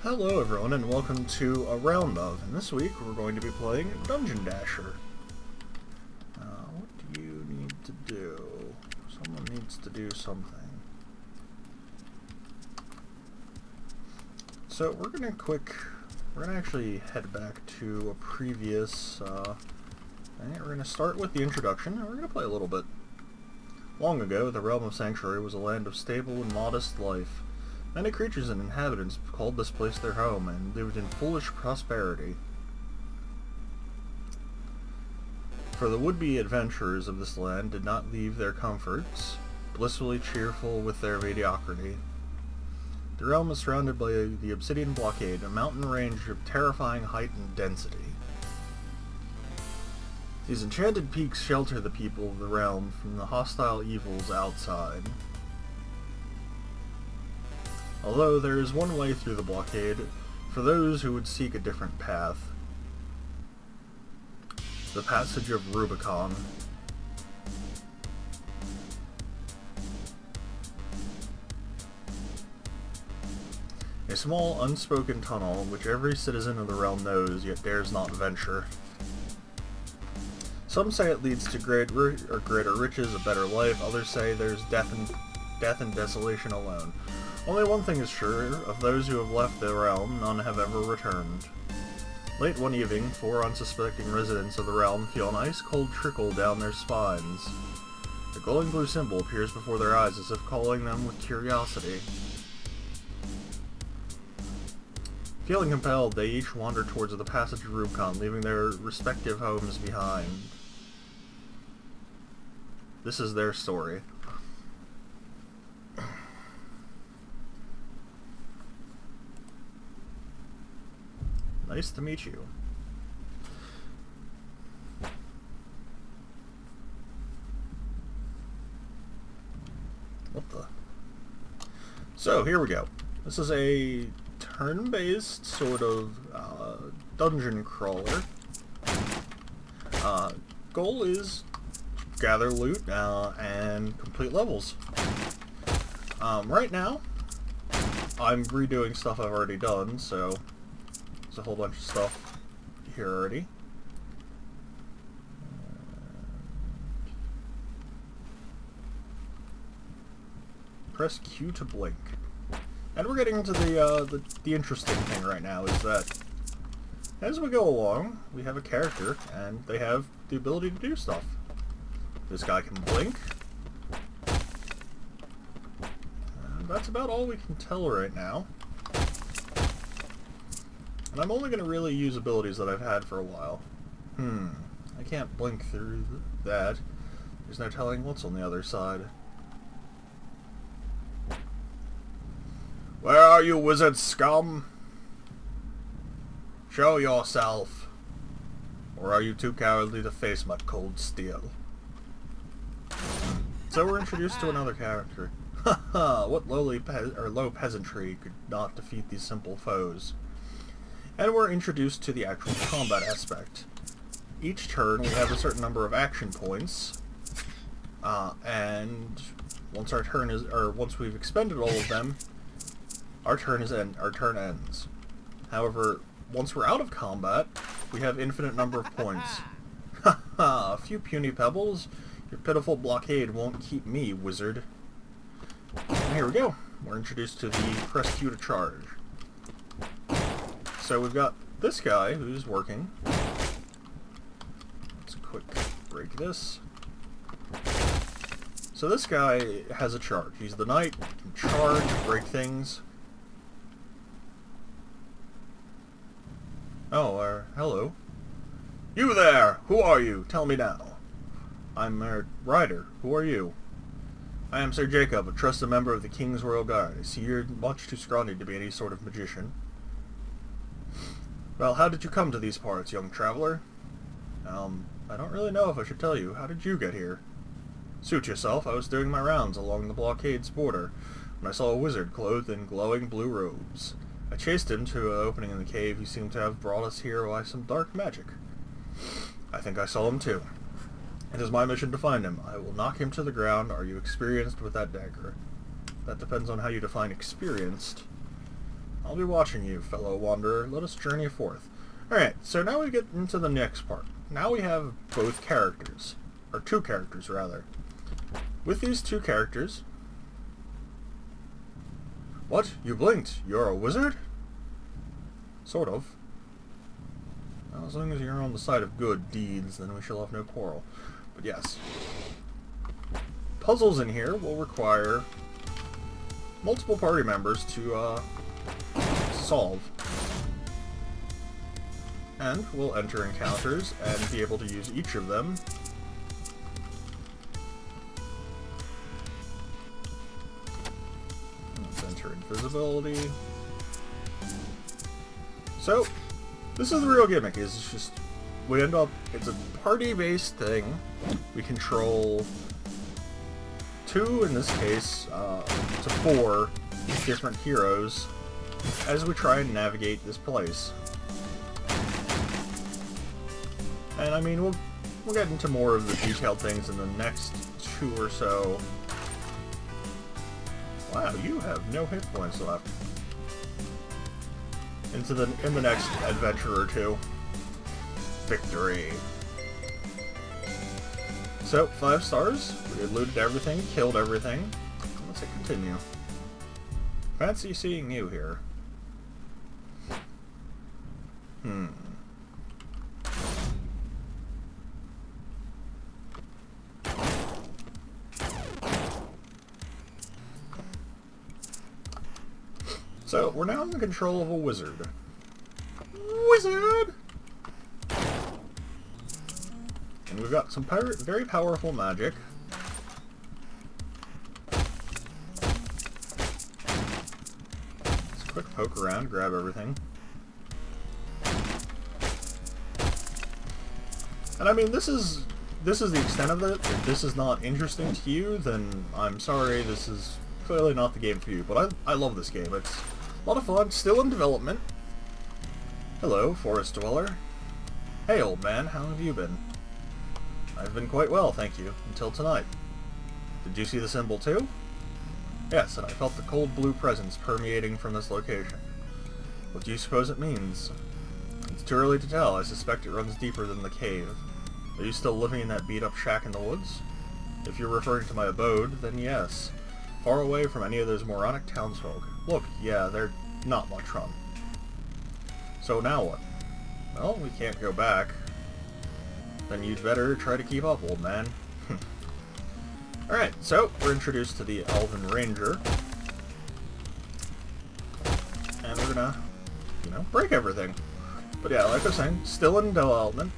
Hello everyone and welcome to A Round Of, and this week we're going to be playing Dungeon Dasher. What do you need to do? Someone needs to do something. So we're gonna actually head back to a previous thing. We're gonna start with the introduction and we're gonna play a little bit. Long ago, the realm of Sanctuary was a land of stable and modest life. Many creatures and inhabitants called this place their home and lived in foolish prosperity. For the would-be adventurers of this land did not leave their comforts, blissfully cheerful with their mediocrity. The realm is surrounded by the Obsidian Blockade, a mountain range of terrifying height and density. These enchanted peaks shelter the people of the realm from the hostile evils outside. Although there is one way through the blockade for those who would seek a different path. The Passage of Rubicon. A small, unspoken tunnel which every citizen of the realm knows, yet dares not venture. Some say it leads to greater riches, a better life. Others say there's death and desolation alone. Only one thing is sure, of those who have left the realm, none have ever returned. Late one evening, 4 unsuspecting residents of the realm feel an ice-cold trickle down their spines. The glowing blue symbol appears before their eyes as if calling them with curiosity. Feeling compelled, they each wander towards the Passage of Rubicon, leaving their respective homes behind. This is their story. Nice to meet you. What the? So, here we go. This is a turn-based sort of dungeon crawler. Goal is gather loot and complete levels. Right now, I'm redoing stuff I've already done, so a whole bunch of stuff here already. Press Q to blink. And we're getting into the interesting thing right now, is that as we go along, we have a character, and they have the ability to do stuff. This guy can blink. And that's about all we can tell right now. And I'm only going to really use abilities that I've had for a while. I can't blink through that. There's no telling what's on the other side. Where are you, wizard scum? Show yourself. Or are you too cowardly to face my cold steel? So we're introduced to another character. Haha, what low peasantry could not defeat these simple foes? And we're introduced to the actual combat aspect. Each turn we have a certain number of action points, and once we've expended all of them, our turn ends. However, once we're out of combat, we have infinite number of points. Haha, a few puny pebbles? Your pitiful blockade won't keep me, wizard. And here we go. We're introduced to the press Q to charge. So we've got this guy who's working. Let's quick break this. So this guy has a charge. He's the knight, can charge, break things. Oh, hello. You there! Who are you? Tell me now. I'm a rider. Who are you? I am Sir Jacob, a trusted member of the King's Royal Guard. I see you're much too scrawny to be any sort of magician. Well, how did you come to these parts, young traveler? I don't really know if I should tell you. How did you get here? Suit yourself. I was doing my rounds along the blockade's border when I saw a wizard clothed in glowing blue robes. I chased him to an opening in the cave. He seemed to have brought us here by some dark magic. I think I saw him too. It is my mission to find him. I will knock him to the ground. Are you experienced with that dagger? That depends on how you define experienced. I'll be watching you, fellow wanderer. Let us journey forth. Alright, so now we get into the next part. Now we have both characters. Or two characters, rather. With these two characters... What? You blinked? You're a wizard? Sort of. Well, as long as you're on the side of good deeds, then we shall have no quarrel. But yes. Puzzles in here will require multiple party members to solve. And we'll enter encounters and be able to use each of them. Let's enter invisibility. So, this is the real gimmick, is it's just, we end up, it's a party-based thing. We control two, in this case, to four different heroes as we try and navigate this place. And I mean, we'll get into more of the detailed things in the next two or so. Wow, you have no hit points left. In the next adventure or two. Victory. So, 5 stars. We looted everything, killed everything. Let's hit continue. Fancy seeing you here. So, we're now in the control of a wizard. Wizard! And we've got some very powerful magic. Let's quick poke around, grab everything. And I mean, this is the extent of it. If this is not interesting to you, then I'm sorry, this is clearly not the game for you. But I love this game. It's a lot of fun, still in development. Hello, Forest Dweller. Hey, old man, how have you been? I've been quite well, thank you, until tonight. Did you see the symbol too? Yes, and I felt the cold blue presence permeating from this location. What do you suppose it means? It's too early to tell. I suspect it runs deeper than the cave. Are you still living in that beat-up shack in the woods? If you're referring to my abode, then yes. Far away from any of those moronic townsfolk. Look, yeah, they're not much fun. So now what? Well, we can't go back. Then you'd better try to keep up, old man. Alright, so we're introduced to the Elven Ranger. And we're gonna, break everything. But yeah, like I was saying, still in development.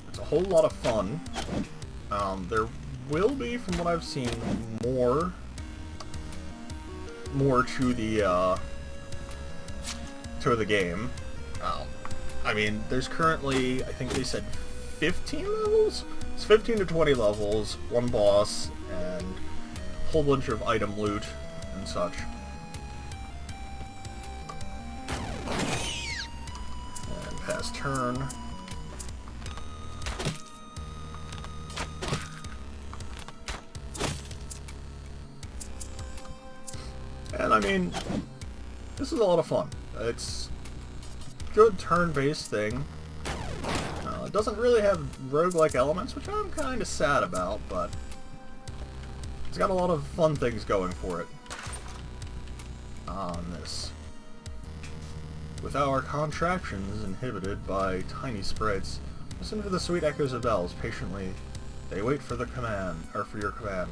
It's a whole lot of fun. There will be, from what I've seen, more to the game. I mean, there's currently, I think they said 15 levels? It's 15 to 20 levels, one boss, and a whole bunch of item loot and such. And pass turn. And I mean, this is a lot of fun. It's a good turn-based thing. It doesn't really have roguelike elements, which I'm kind of sad about, but it's got a lot of fun things going for it on this. With our contractions inhibited by tiny sprites, listen to the sweet echoes of bells patiently. They wait for the command, or for your command.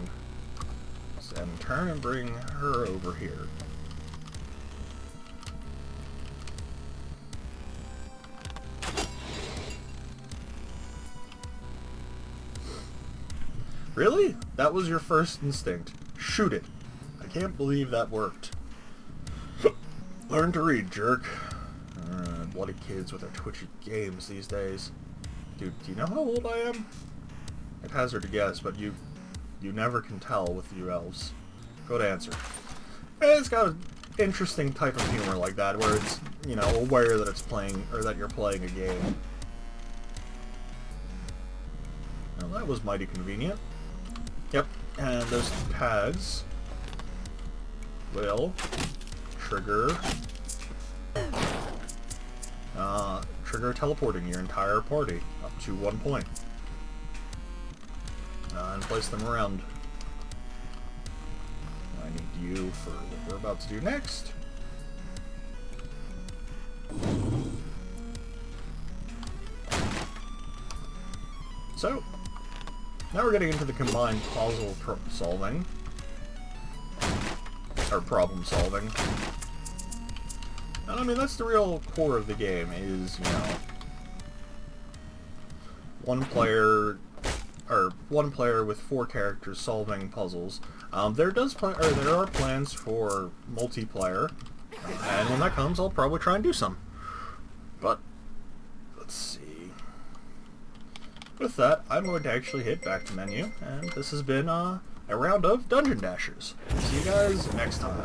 And turn and bring her over here. Really? That was your first instinct. Shoot it. I can't believe that worked. Learn to read, jerk. Bloody kids with their twitchy games these days. Dude, do you know how old I am? I'd hazard to guess, but you never can tell with you elves. Good answer. It's got an interesting type of humor like that, where it's, aware that it's playing, or that you're playing a game. Well, that was mighty convenient. Yep, and those pads will trigger teleporting your entire party up to 1 point. And place them around. I need you for what we're about to do next. So, now we're getting into the combined puzzle solving. Or problem solving. And I mean, that's the real core of the game, is, you know, one player with 4 characters solving puzzles. There are plans for multiplayer, and when that comes, I'll probably try and do some. But let's see. With that, I'm going to actually hit back to menu, and this has been a round of Dungeon Dashers. See you guys next time.